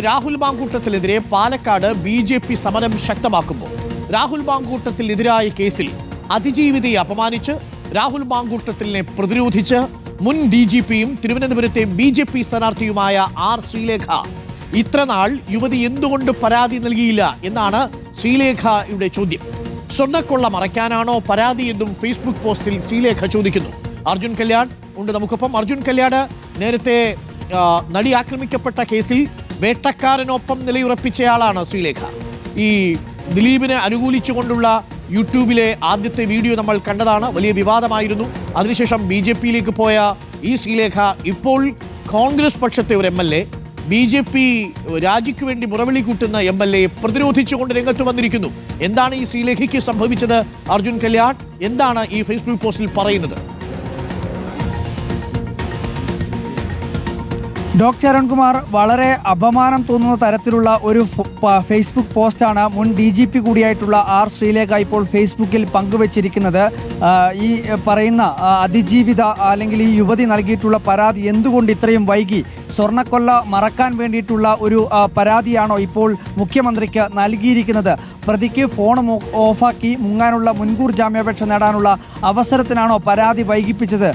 Rahul മാങ്കൂട്ടത്തിനെതിരെ Palakkad BJP. സമരം ശക്തമാക്കുമ്പോൾ രാഹുൽ മാങ്കൂട്ടത്തിനെതിരായ കേസിൽ അതിജീവിതയെ അപമാനിച്ച് രാഹുൽ മാങ്കൂട്ടത്തിനെ പ്രതിരോധിച്ച് മുൻ DGPയും തിരുവനന്തപുരത്തെ ബി.ജെ.പി. സ്ഥാനാർത്ഥിയുമായ ആർ ശ്രീലേഖ ഇത്രനാൾ യുവതി എന്തുകൊണ്ട് പരാതി നൽകിയില്ല എന്നാണ് ശ്രീലേഖയുടെ ചോദ്യം. സ്വർണ്ണക്കൊള്ള മറയ്ക്കാനാണോ പരാതി എന്നും ഫേസ്ബുക്ക് പോസ്റ്റിൽ ശ്രീലേഖ ചോദിക്കുന്നു. അർജുൻ കല്യാൺ ഉണ്ട് നമുക്കൊപ്പം. അർജുൻ കല്യാൺ, നേരത്തെ നടി ആക്രമിക്കപ്പെട്ട കേസിൽ വേട്ടക്കാരനൊപ്പം നിലയുറപ്പിച്ചയാളാണ് ശ്രീലേഖ. ഈ ദിലീപിനെ അനുകൂലിച്ചുകൊണ്ടുള്ള യൂട്യൂബിലെ ആദ്യത്തെ വീഡിയോ നമ്മൾ കണ്ടതാണ്. വലിയ വിവാദമായിരുന്നു. അതിനുശേഷം BJPയിലേക്ക് പോയ ഈ ശ്രീലേഖ ഇപ്പോൾ കോൺഗ്രസ് പക്ഷത്തെ ഒരു MLA, BJP രാജിക്ക് വേണ്ടി മുറവിളി കൂട്ടുന്ന MLA പ്രതിരോധിച്ചുകൊണ്ട് രംഗത്ത് വന്നിരിക്കുന്നു. എന്താണ് ഈ ശ്രീലേഖയ്ക്ക് സംഭവിച്ചത്? അർജുൻ കല്യാൺ, എന്താണ് ഈ ഫേസ്ബുക്ക് പോസ്റ്റിൽ പറയുന്നത്? ഡോക്ടർ അരുൺകുമാർ, വളരെ അപമാനം തോന്നുന്ന തരത്തിലുള്ള ഒരു ഫേസ്ബുക്ക് പോസ്റ്റാണ് മുൻ DGP കൂടിയായിട്ടുള്ള ആർ ശ്രീലേഖ ഇപ്പോൾ ഫേസ്ബുക്കിൽ പങ്കുവച്ചിരിക്കുന്നത്. ഈ പറയുന്ന അതിജീവിത അല്ലെങ്കിൽ ഈ യുവതി നൽകിയിട്ടുള്ള പരാതി എന്തുകൊണ്ട് ഇത്രയും വൈകി? സ്വർണ്ണക്കൊള്ള മറക്കാൻ വേണ്ടിയിട്ടുള്ള ഒരു പരാതിയാണോ ഇപ്പോൾ മുഖ്യമന്ത്രിക്ക് നൽകിയിരിക്കുന്നത്? പ്രതിക്ക് ഫോൺ ഓഫാക്കി മുങ്ങാനുള്ള മുൻകൂർ ജാമ്യാപേക്ഷ നേടാനുള്ള അവസരത്തിനാണോ പരാതി വൈകിപ്പിച്ചത്?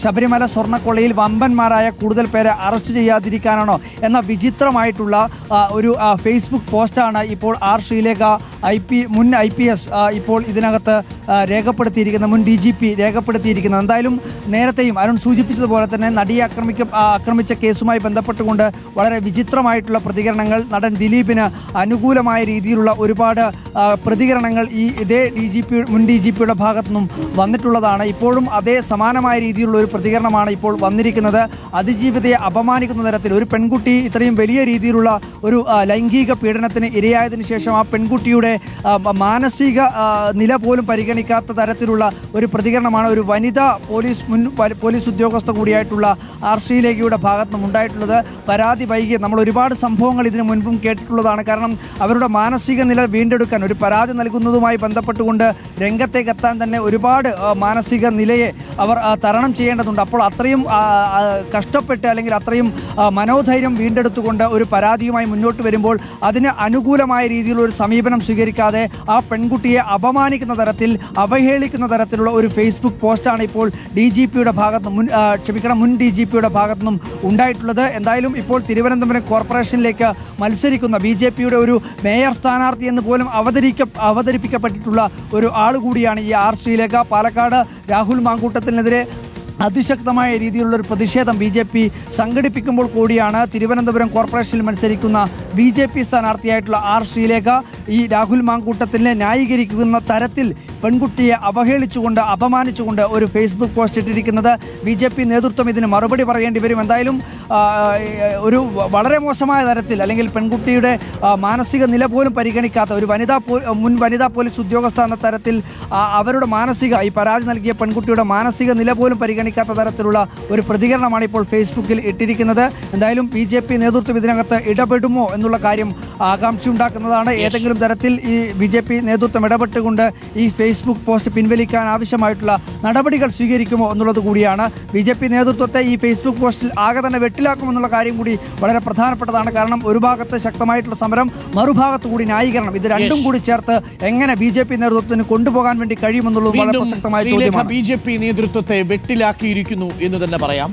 ശബരിമല സ്വർണ്ണക്കൊള്ളയിൽ വമ്പന്മാരായ കൂടുതൽ പേരെ അറസ്റ്റ് ചെയ്യാതിരിക്കാനാണോ എന്ന വിചിത്രമായിട്ടുള്ള ഒരു ഫേസ്ബുക്ക് പോസ്റ്റാണ് ഇപ്പോൾ ആർ ശ്രീലേഖ മുൻ IPS ഇപ്പോൾ ഇതിനകത്ത് രേഖപ്പെടുത്തിയിരിക്കുന്നത്, മുൻ DGP രേഖപ്പെടുത്തിയിരിക്കുന്നത്. എന്തായാലും നേരത്തെയും അരുൺ സൂചിപ്പിച്ചതുപോലെ തന്നെ നടിയെ ആക്രമിച്ച കേസുമായി ബന്ധപ്പെട്ടുകൊണ്ട് വളരെ വിചിത്രമായിട്ടുള്ള പ്രതികരണങ്ങൾ, നടൻ ദിലീപിന് അനുകൂലമായ രീതിയിലുള്ള ഒരുപാട് പ്രതികരണങ്ങൾ ഇതേ മുൻ DGPയുടെ ഭാഗത്തുനിന്നും വന്നിട്ടുള്ളതാണ്. ഇപ്പോഴും അതേ സമാനമായ രീതിയിലുള്ള ഒരു പ്രതികരണമാണ് ഇപ്പോൾ വന്നിരിക്കുന്നത്. അതിജീവിതയെ അപമാനിക്കുന്ന തരത്തിൽ ഒരു പെൺകുട്ടി ഇത്രയും വലിയ രീതിയിലുള്ള ഒരു ലൈംഗിക പീഡനത്തിന് ഇരയായതിനു ശേഷം ആ പെൺകുട്ടിയുടെ മാനസിക നില പോലും പരിഗണിക്കാത്ത തരത്തിലുള്ള ഒരു പ്രതികരണമാണ് ഒരു വനിതാ മുൻ പോലീസ് ഉദ്യോഗസ്ഥ കൂടിയായിട്ടുള്ള ആർ ശ്രീലേഖയുടെ ഭാഗത്തുനിന്നും ഉണ്ടായിട്ടുള്ളത്. പരാതി വൈകി നമ്മൾ ഒരുപാട് സംഭവങ്ങൾ ഇതിനു മുൻപും കേട്ടിട്ടുള്ളതാണ്. കാരണം അവരുടെ മാനസിക നില വീണ്ടെടുക്കാൻ ഒരു പരാതി നൽകുന്നതുമായി ബന്ധപ്പെട്ടുകൊണ്ട് രംഗത്തേക്ക് എത്താൻ തന്നെ ഒരുപാട് മാനസിക നിലയെ അവർ തരണം ചെയ്യേണ്ടതുണ്ട്. അപ്പോൾ അത്രയും കഷ്ടപ്പെട്ട് അല്ലെങ്കിൽ അത്രയും മനോധൈര്യം വീണ്ടെടുത്തുകൊണ്ട് ഒരു പരാതിയുമായി മുന്നോട്ട് വരുമ്പോൾ അതിന് അനുകൂലമായ രീതിയിലുള്ള ഒരു സമീപനം സ്വീകരിക്കാതെ ആ പെൺകുട്ടിയെ അപമാനിക്കുന്ന തരത്തിൽ, അവഹേളിക്കുന്ന തരത്തിലുള്ള ഒരു ഫേസ്ബുക്ക് പോസ്റ്റാണ് ഇപ്പോൾ DGPയുടെ ഭാഗത്തുനിന്നും മുൻ DGPയുടെ ഭാഗത്തുനിന്നും ഉണ്ടായിട്ടുള്ളത്. എന്തായാലും ഇപ്പോൾ തിരുവനന്തപുരം കോർപ്പറേഷനിലേക്ക് മത്സരിക്കുന്ന BJPയുടെ ഒരു മേയർ സ്ഥാനാർത്ഥി എന്ന് പോലും അവതരിപ്പിക്കപ്പെട്ടിട്ടുള്ള ഒരു ആൾ കൂടിയാണ് ഈ ആർ ശ്രീലേഖ. പാലക്കാട് രാഹുൽ മാങ്കൂട്ടത്തിനെതിരെ അതിശക്തമായ രീതിയിലുള്ളൊരു പ്രതിഷേധം BJP സംഘടിപ്പിക്കുമ്പോൾ കൂടിയാണ് തിരുവനന്തപുരം കോർപ്പറേഷനിൽ മത്സരിക്കുന്ന BJP സ്ഥാനാർത്ഥിയായിട്ടുള്ള ആർ ശ്രീലേഖ ഈ രാഹുൽ മാങ്കൂട്ടത്തിനെ ന്യായീകരിക്കുന്ന തരത്തിൽ പെൺകുട്ടിയെ അവഹേളിച്ചുകൊണ്ട് അപമാനിച്ചുകൊണ്ട് ഒരു ഫേസ്ബുക്ക് പോസ്റ്റ് ഇട്ടിരിക്കുന്നത്. BJP നേതൃത്വം ഇതിന് മറുപടി പറയേണ്ടി വരും. എന്തായാലും ഒരു വളരെ മോശമായ തരത്തിൽ അല്ലെങ്കിൽ പെൺകുട്ടിയുടെ മാനസിക നില പോലും പരിഗണിക്കാത്ത ഒരു മുൻ വനിതാ പോലീസ് ഉദ്യോഗസ്ഥ എന്ന തരത്തിൽ അവരുടെ ഈ പരാതി നൽകിയ പെൺകുട്ടിയുടെ മാനസിക നില പോലും പരിഗണിക്കാത്ത തരത്തിലുള്ള ഒരു പ്രതികരണമാണ് ഇപ്പോൾ ഫേസ്ബുക്കിൽ ഇട്ടിരിക്കുന്നത്. എന്തായാലും BJP നേതൃത്വം ഇതിനകത്ത് ഇടപെടുമോ എന്നുള്ള കാര്യം ആകാംക്ഷ ഉണ്ടാക്കുന്നതാണ്. ഏതെങ്കിലും തരത്തിൽ ഈ BJP നേതൃത്വം ഇടപെട്ടുകൊണ്ട് ഈ ഫേസ്ബുക്ക് പോസ്റ്റ് പിൻവലിക്കാൻ ആവശ്യമായിട്ടുള്ള നടപടികൾ സ്വീകരിക്കുമോ എന്നുള്ളത് കൂടിയാണ്. BJP നേതൃത്വത്തെ ഈ ഫേസ്ബുക്ക് പോസ്റ്റിൽ ആകെ തന്നെ വെട്ടിലാക്കുമെന്നുള്ള കാര്യം കൂടി വളരെ പ്രധാനപ്പെട്ടതാണ്. കാരണം ഒരു ഭാഗത്ത് ശക്തമായിട്ടുള്ള സമരം, മറുഭാഗത്ത് കൂടി ന്യായീകരണം, ഇത് രണ്ടും കൂടി ചേർത്ത് എങ്ങനെ BJP നേതൃത്വത്തിന് കൊണ്ടുപോകാൻ വേണ്ടി കഴിയുമെന്നുള്ളത് വളരെ പ്രസക്തമായ ചോദ്യമാണ്. BJP നേതൃത്വത്തെ വെട്ടിലാക്കിയിരിക്കുന്നു എന്ന് തന്നെ പറയാം.